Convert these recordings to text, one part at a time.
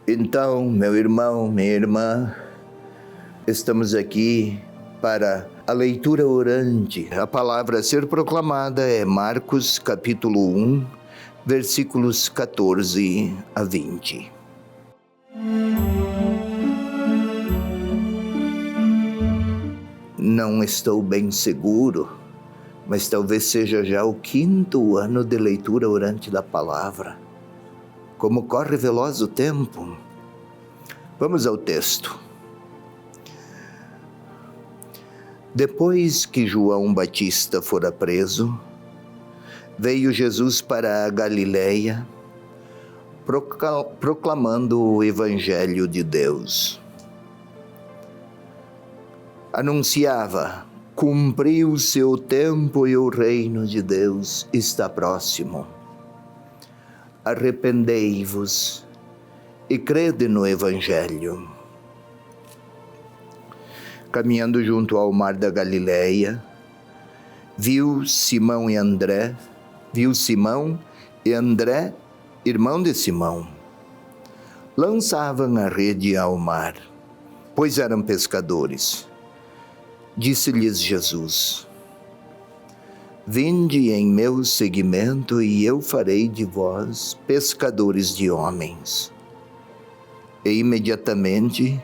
Então, meu irmão, minha irmã, estamos aqui para a leitura orante. A palavra a ser proclamada é Marcos capítulo 1, versículos 14 a 20. Não estou bem seguro, mas talvez seja já o 5º ano de leitura orante da palavra. Como corre veloz o tempo. Vamos ao texto. Depois que João Batista fora preso, veio Jesus para a Galileia, proclamando o Evangelho de Deus. Anunciava: cumpriu o seu tempo e o reino de Deus está próximo. Arrependei-vos e crede no Evangelho. Caminhando junto ao mar da Galileia, viu Simão e André, irmão de Simão. Lançavam a rede ao mar, pois eram pescadores. Disse-lhes Jesus: vinde em meu seguimento e eu farei de vós pescadores de homens. E imediatamente,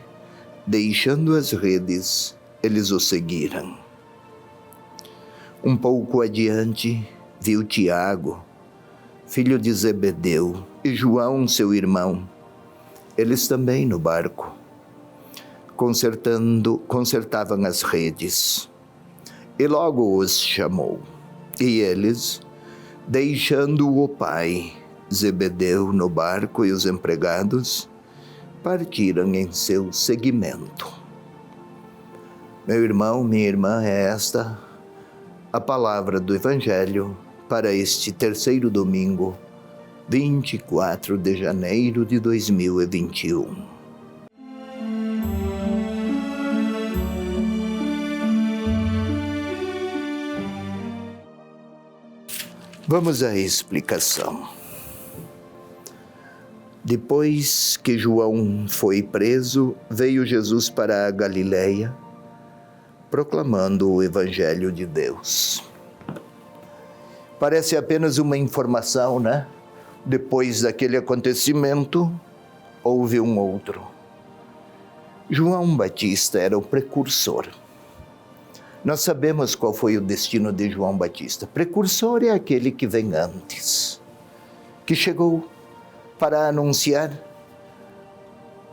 deixando as redes, eles o seguiram. Um pouco adiante, viu Tiago, filho de Zebedeu, e João, seu irmão, eles também no barco, consertavam as redes. E logo os chamou. E eles, deixando o pai, Zebedeu, no barco e os empregados, partiram em seu seguimento. Meu irmão, minha irmã, é esta a palavra do Evangelho para este terceiro domingo, 24 de janeiro de 2021. Vamos à explicação. Depois que João foi preso, veio Jesus para a Galileia, proclamando o Evangelho de Deus. Parece apenas uma informação, né? Depois daquele acontecimento, houve um outro. João Batista era o precursor. Nós sabemos qual foi o destino de João Batista. Precursor é aquele que vem antes, que chegou para anunciar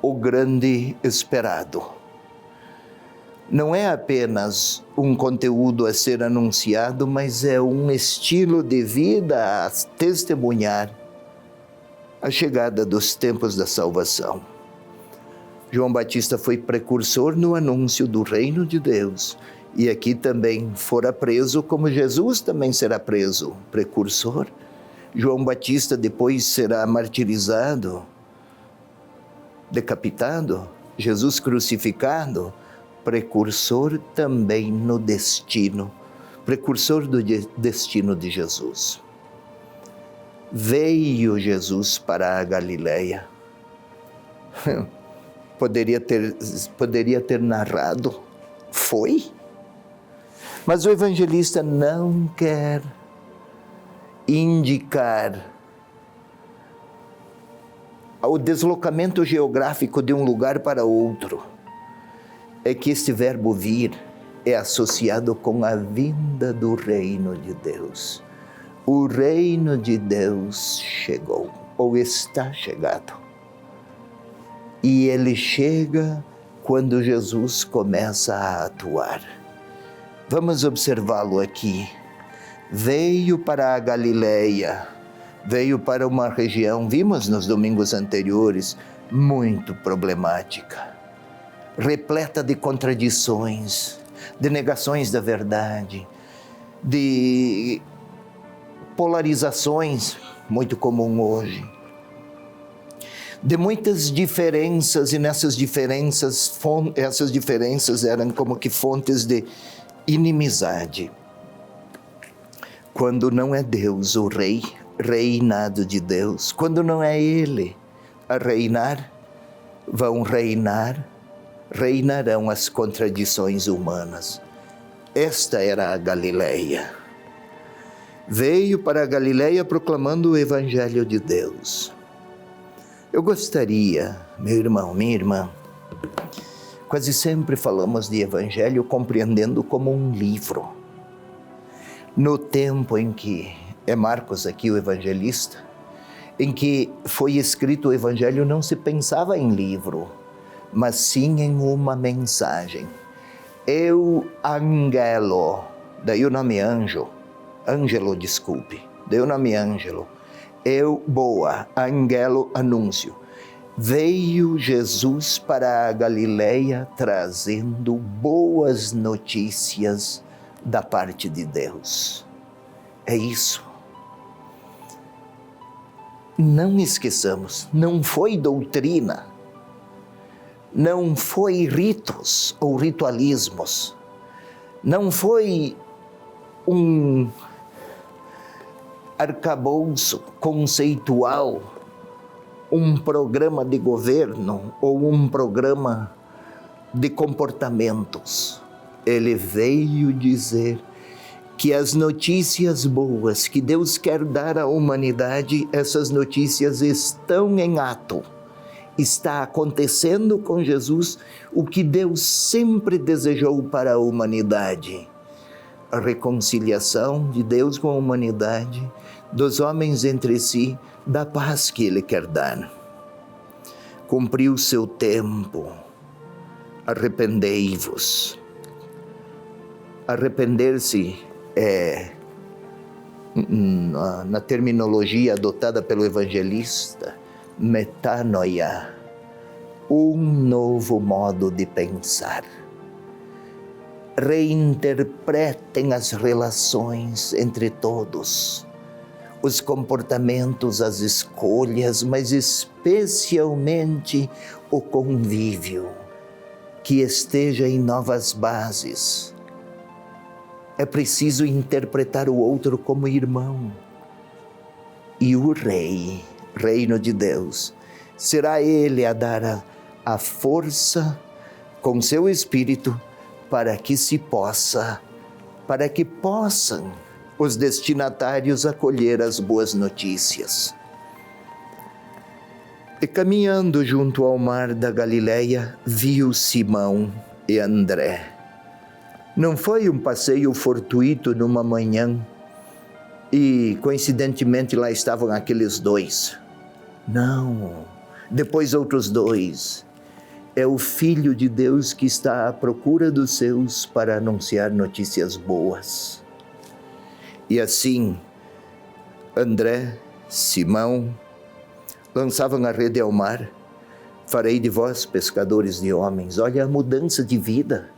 o grande esperado. Não é apenas um conteúdo a ser anunciado, mas é um estilo de vida a testemunhar a chegada dos tempos da salvação. João Batista foi precursor no anúncio do reino de Deus. E aqui também fora preso, como Jesus também será preso, precursor. João Batista depois será martirizado, decapitado, Jesus crucificado, precursor também no destino, precursor do destino de Jesus. Veio Jesus para a Galileia. Poderia ter narrado, foi? Mas o evangelista não quer indicar o deslocamento geográfico de um lugar para outro. É que este verbo vir é associado com a vinda do reino de Deus. O reino de Deus chegou, ou está chegado. E ele chega quando Jesus começa a atuar. Vamos observá-lo aqui. Veio para a Galileia, veio para uma região, vimos nos domingos anteriores, muito problemática, repleta de contradições, de negações da verdade, de polarizações, muito comum hoje, de muitas diferenças, e essas diferenças eram como que fontes de inimizade. Quando não é Deus o rei, reinado de Deus, quando não é Ele a reinar, vão reinarão as contradições humanas. Esta era a Galileia. Veio para a Galileia proclamando o Evangelho de Deus. Eu gostaria, meu irmão, minha irmã, quase sempre falamos de Evangelho compreendendo como um livro. No tempo em que é Marcos aqui o evangelista, em que foi escrito o Evangelho, não se pensava em livro, mas sim em uma mensagem. Angelo, daí o nome Ângelo, desculpe, daí o nome Ângelo. Boa, Angelo, anúncio. Veio Jesus para a Galileia trazendo boas notícias da parte de Deus. É isso. Não esqueçamos, não foi doutrina, não foi ritos ou ritualismos, não foi um arcabouço conceitual, um programa de governo ou um programa de comportamentos. Ele veio dizer que as notícias boas que Deus quer dar à humanidade, essas notícias estão em ato. Está acontecendo com Jesus o que Deus sempre desejou para a humanidade. A reconciliação de Deus com a humanidade, dos homens entre si, da paz que Ele quer dar. Cumpriu seu tempo. Arrependei-vos. Arrepender-se na terminologia adotada pelo evangelista, metanoia, um novo modo de pensar. Reinterpretem as relações entre todos, os comportamentos, as escolhas, mas especialmente o convívio, que esteja em novas bases. É preciso interpretar o outro como irmão. E o reino de Deus, será Ele a dar a força com seu Espírito para que possam os destinatários acolher as boas notícias. E caminhando junto ao mar da Galileia, viu Simão e André. Não foi um passeio fortuito numa manhã e coincidentemente lá estavam aqueles dois. Não, depois outros dois. É o Filho de Deus que está à procura dos seus para anunciar notícias boas. E assim, André, Simão, lançavam a rede ao mar. Farei de vós pescadores de homens. Olha a mudança de vida.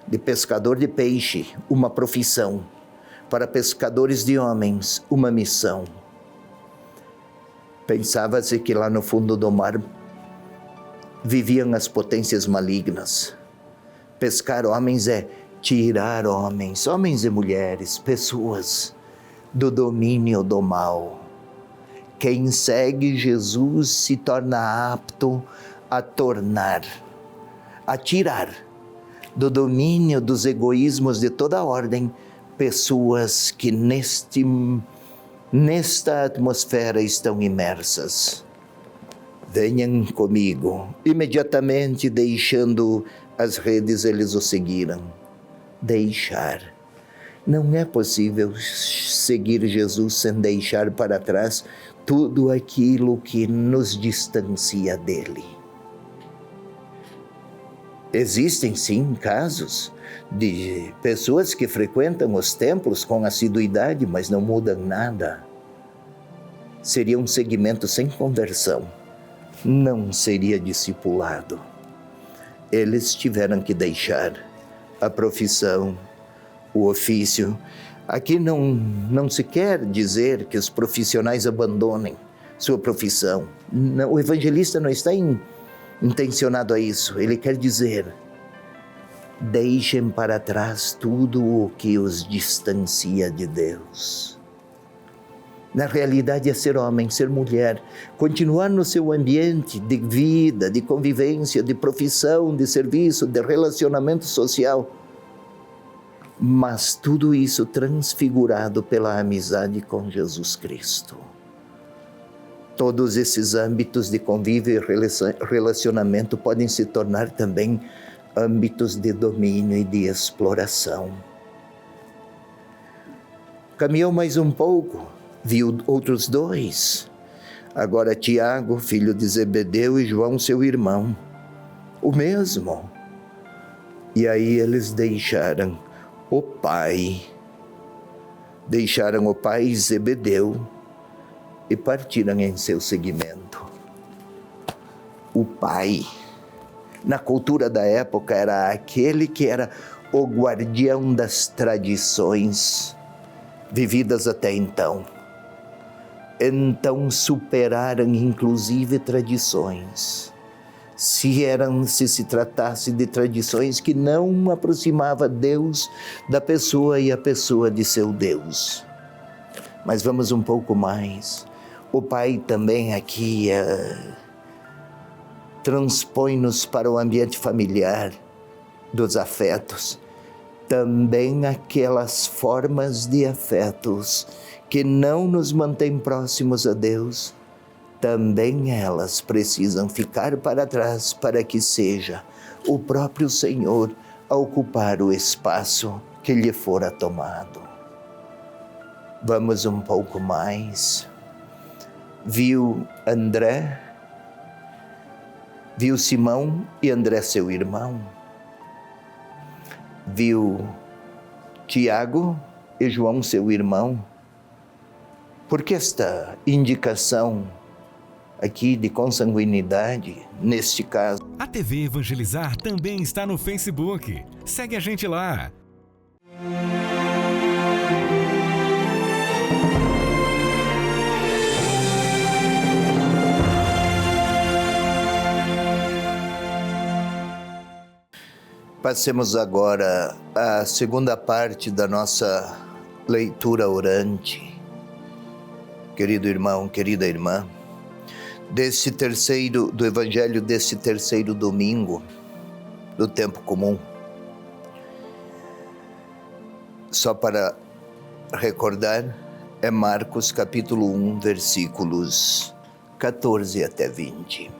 De pescador de peixe, uma profissão. Para pescadores de homens, uma missão. Pensava-se que lá no fundo do mar viviam as potências malignas. Pescar homens é tirar homens e mulheres, pessoas, do domínio do mal. Quem segue Jesus se torna apto a tirar do domínio dos egoísmos de toda ordem, pessoas que nesta atmosfera estão imersas. Venham comigo. Imediatamente deixando as redes, eles o seguiram. Deixar. Não é possível seguir Jesus sem deixar para trás tudo aquilo que nos distancia dele. Existem sim casos de pessoas que frequentam os templos com assiduidade, mas não mudam nada. Seria um segmento sem conversão. Não seria discipulado. Eles tiveram que deixar a profissão, o ofício. Aqui não se quer dizer que os profissionais abandonem sua profissão. Não, o evangelista não está intencionado a isso. Ele quer dizer, deixem para trás tudo o que os distancia de Deus. Na realidade é ser homem, ser mulher, continuar no seu ambiente de vida, de convivência, de profissão, de serviço, de relacionamento social. Mas tudo isso transfigurado pela amizade com Jesus Cristo. Todos esses âmbitos de convívio e relacionamento podem se tornar também âmbitos de domínio e de exploração. Caminhou mais um pouco, viu outros dois. Agora Tiago, filho de Zebedeu, e João, seu irmão. O mesmo. E aí eles deixaram o pai Zebedeu e partiram em seu seguimento. O pai, na cultura da época, era aquele que era o guardião das tradições vividas até então. Então superaram inclusive tradições. Se se tratasse de tradições que não aproximava Deus da pessoa e a pessoa de seu Deus. Mas vamos um pouco mais. O Pai também aqui transpõe-nos para o ambiente familiar dos afetos. Também aquelas formas de afetos que não nos mantêm próximos a Deus, também elas precisam ficar para trás para que seja o próprio Senhor a ocupar o espaço que lhe fora tomado. Vamos um pouco mais. Viu André, viu Simão e André seu irmão, viu Tiago e João seu irmão. Por que esta indicação aqui de consanguinidade, neste caso? A TV Evangelizar também está no Facebook. Segue a gente lá. Passemos agora à segunda parte da nossa leitura orante. Querido irmão, querida irmã, do Evangelho desse terceiro domingo do tempo comum. Só para recordar, é Marcos capítulo 1, versículos 14 até 20.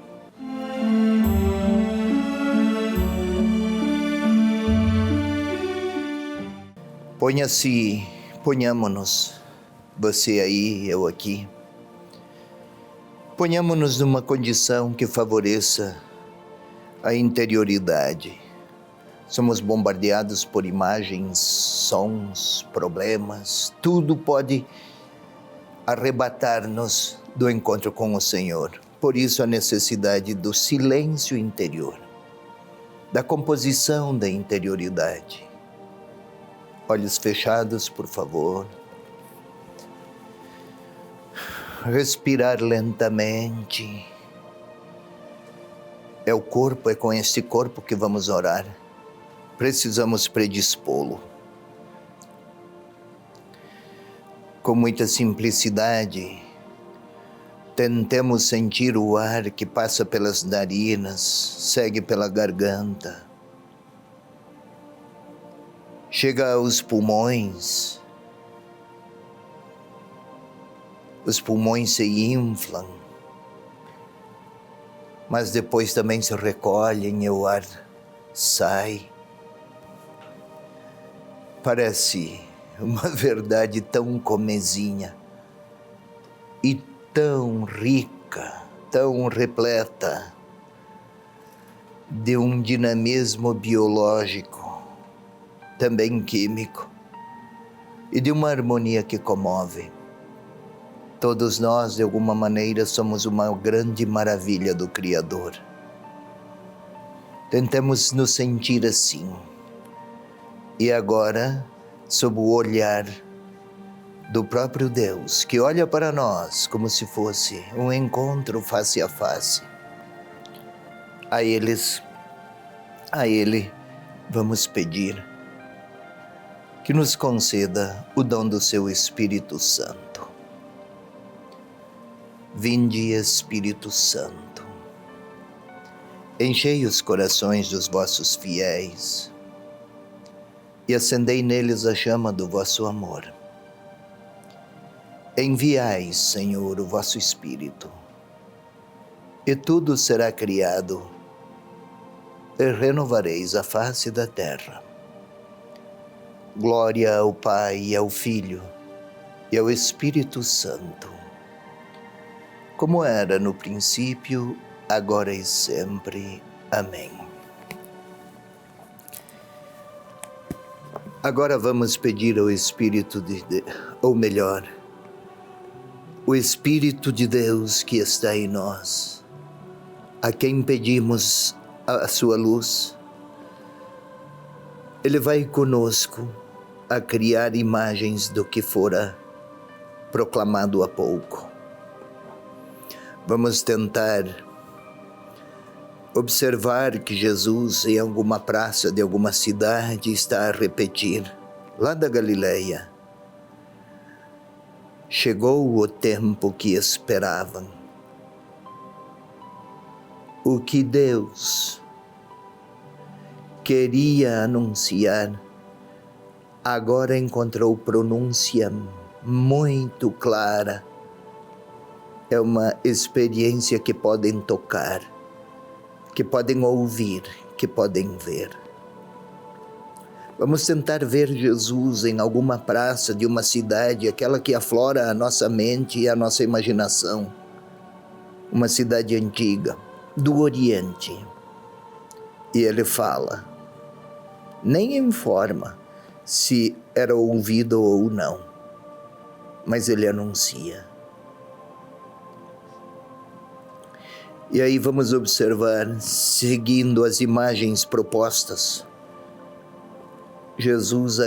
Ponhamos-nos, você aí, eu aqui. Ponhamos-nos numa condição que favoreça a interioridade. Somos bombardeados por imagens, sons, problemas. Tudo pode arrebatar-nos do encontro com o Senhor. Por isso a necessidade do silêncio interior, da composição da interioridade. Olhos fechados, por favor. Respirar lentamente. É o corpo, é com este corpo que vamos orar. Precisamos predispô-lo. Com muita simplicidade, tentemos sentir o ar que passa pelas narinas, segue pela garganta, chega aos pulmões. Os pulmões se inflam, mas depois também se recolhem e o ar sai. Parece uma verdade tão comezinha e tão rica, tão repleta de um dinamismo biológico, também químico, e de uma harmonia que comove. Todos nós, de alguma maneira, somos uma grande maravilha do Criador. Tentemos nos sentir assim. E agora, sob o olhar do próprio Deus, que olha para nós como se fosse um encontro face a face, a Ele vamos pedir que nos conceda o dom do seu Espírito Santo. Vinde, Espírito Santo, enchei os corações dos vossos fiéis e acendei neles a chama do vosso amor. Enviai, Senhor, o vosso Espírito, e tudo será criado, e renovareis a face da terra. Glória ao Pai, e ao Filho, e ao Espírito Santo, como era no princípio, agora e sempre. Amém. Agora vamos pedir ao Espírito ou melhor, o Espírito de Deus que está em nós, a quem pedimos a sua luz. Ele vai conosco a criar imagens do que fora proclamado há pouco. Vamos tentar observar que Jesus, em alguma praça de alguma cidade, está a repetir, lá da Galileia: chegou o tempo que esperavam. O que Deus queria anunciar, agora encontrou pronúncia muito clara. É uma experiência que podem tocar, que podem ouvir, que podem ver. Vamos tentar ver Jesus em alguma praça de uma cidade, aquela que aflora a nossa mente e a nossa imaginação. Uma cidade antiga, do Oriente. E ele fala, nem informa se era ouvido ou não, mas ele anuncia. E aí vamos observar, seguindo as imagens propostas, Jesus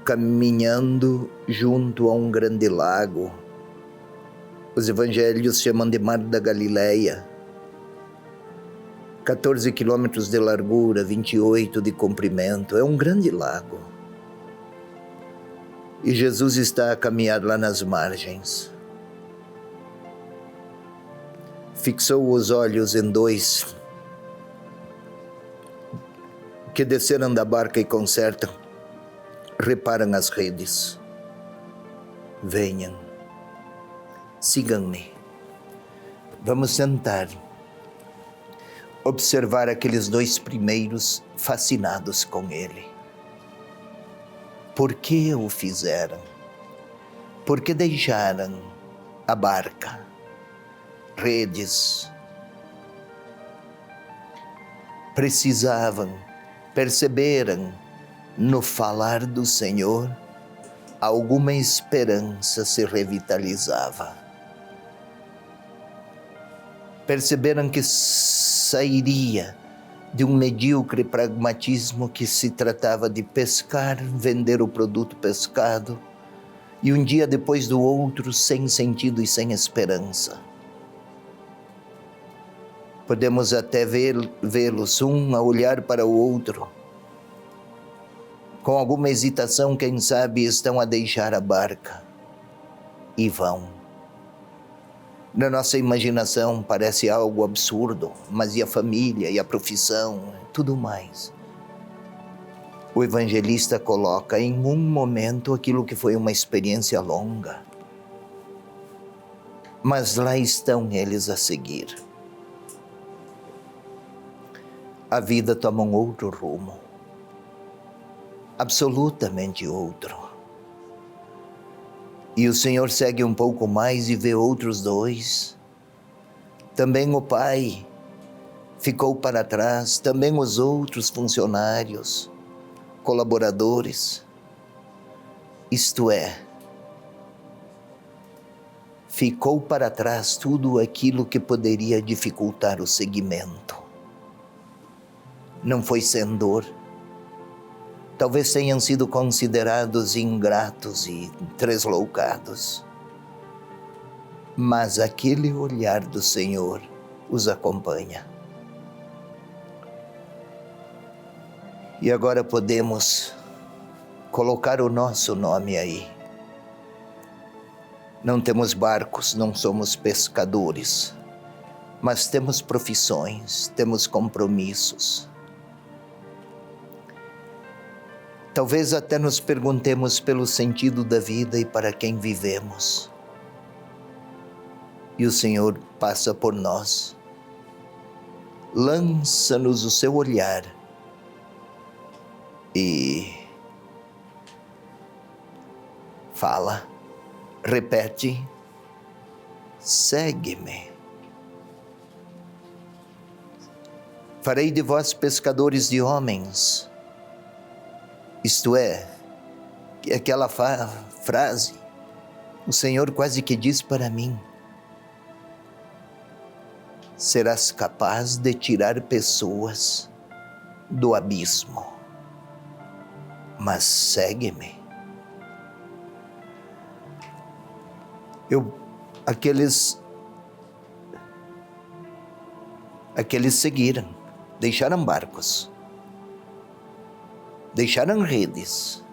caminhando junto a um grande lago. Os evangelhos chamam de Mar da Galileia. 14 quilômetros de largura, 28 de comprimento. É um grande lago. E Jesus está a caminhar lá nas margens. Fixou os olhos em dois que desceram da barca e consertam, reparam as redes. Venham, sigam-me. Vamos sentar, observar aqueles dois primeiros fascinados com ele. Por que o fizeram? Por que deixaram a barca, redes? Perceberam no falar do Senhor, alguma esperança se revitalizava. Perceberam que sairia de um medíocre pragmatismo que se tratava de pescar, vender o produto pescado, e um dia depois do outro, sem sentido e sem esperança. Podemos até vê-los um a olhar para o outro, com alguma hesitação, quem sabe estão a deixar a barca e vão. Na nossa imaginação parece algo absurdo, mas e a família, e a profissão, tudo mais. O evangelista coloca em um momento aquilo que foi uma experiência longa. Mas lá estão eles a seguir. A vida toma um outro rumo, absolutamente outro. E o Senhor segue um pouco mais e vê outros dois. Também o pai ficou para trás, também os outros funcionários, colaboradores. Isto é, ficou para trás tudo aquilo que poderia dificultar o seguimento. Não foi sem dor. Talvez tenham sido considerados ingratos e tresloucados. Mas aquele olhar do Senhor os acompanha. E agora podemos colocar o nosso nome aí. Não temos barcos, não somos pescadores, mas temos profissões, temos compromissos. Talvez até nos perguntemos pelo sentido da vida e para quem vivemos. E o Senhor passa por nós, lança-nos o seu olhar e fala, repete, segue-me. Farei de vós pescadores de homens. Isto é, aquela frase, o Senhor quase que diz para mim: serás capaz de tirar pessoas do abismo, mas segue-me. Aqueles seguiram, deixaram barcos, deixaram redes.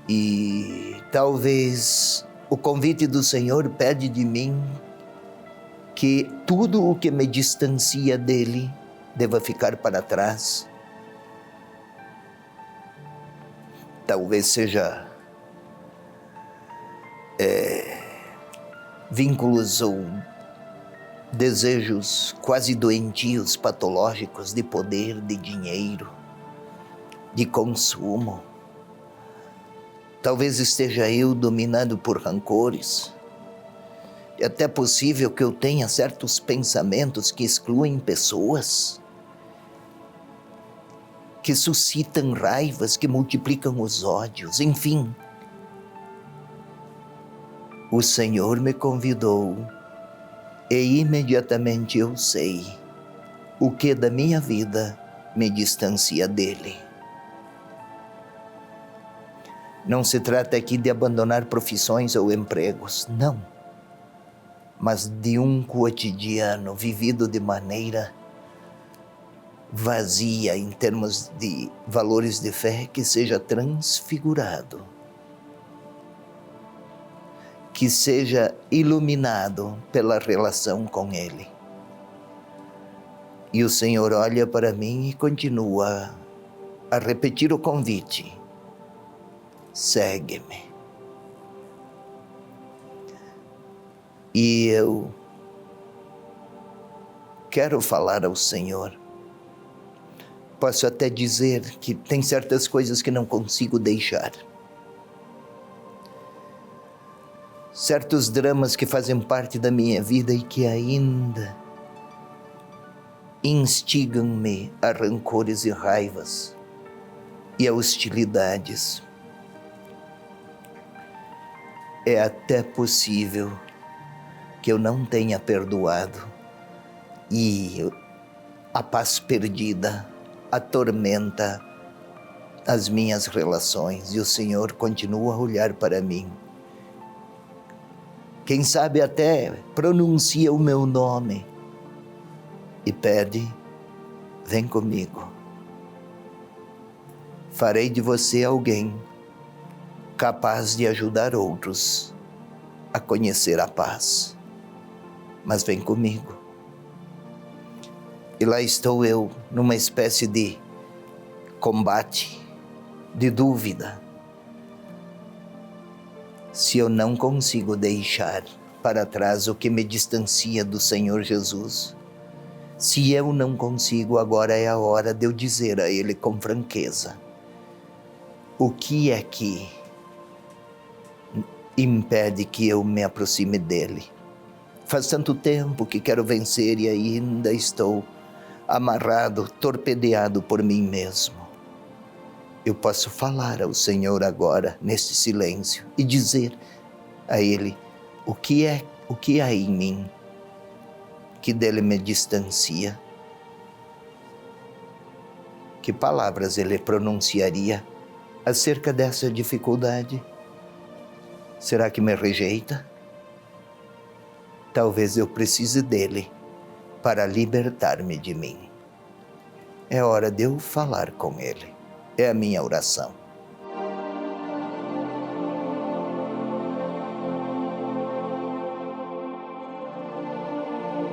E talvez o convite do Senhor pede de mim que tudo o que me distancia dele deva ficar para trás. Talvez seja vínculos ou desejos quase doentios, patológicos de poder, de dinheiro, de consumo. Talvez esteja eu dominado por rancores. É até possível que eu tenha certos pensamentos que excluem pessoas, que suscitam raivas, que multiplicam os ódios, enfim. O Senhor me convidou e imediatamente eu sei o que da minha vida me distancia dele. Não se trata aqui de abandonar profissões ou empregos, não. Mas de um cotidiano vivido de maneira vazia em termos de valores de fé, que seja transfigurado, que seja iluminado pela relação com Ele. E o Senhor olha para mim e continua a repetir o convite: segue-me. E eu quero falar ao Senhor. Posso até dizer que tem certas coisas que não consigo deixar. Certos dramas que fazem parte da minha vida e que ainda instigam-me a rancores e raivas e a hostilidades. É até possível que eu não tenha perdoado e a paz perdida atormenta as minhas relações e o Senhor continua a olhar para mim. Quem sabe até pronuncia o meu nome e pede: vem comigo. Farei de você alguém capaz de ajudar outros a conhecer a paz. Mas vem comigo. E lá estou eu, numa espécie de combate, de dúvida. Se eu não consigo deixar para trás o que me distancia do Senhor Jesus, se eu não consigo, agora é a hora de eu dizer a Ele com franqueza: o que é que impede que eu me aproxime dEle? Faz tanto tempo que quero vencer e ainda estou amarrado, torpedeado por mim mesmo. Eu posso falar ao Senhor agora, neste silêncio, e dizer a Ele o que há em mim que dele me distancia. Que palavras Ele pronunciaria acerca dessa dificuldade? Será que me rejeita? Talvez eu precise dele para libertar-me de mim. É hora de eu falar com Ele. É a minha oração.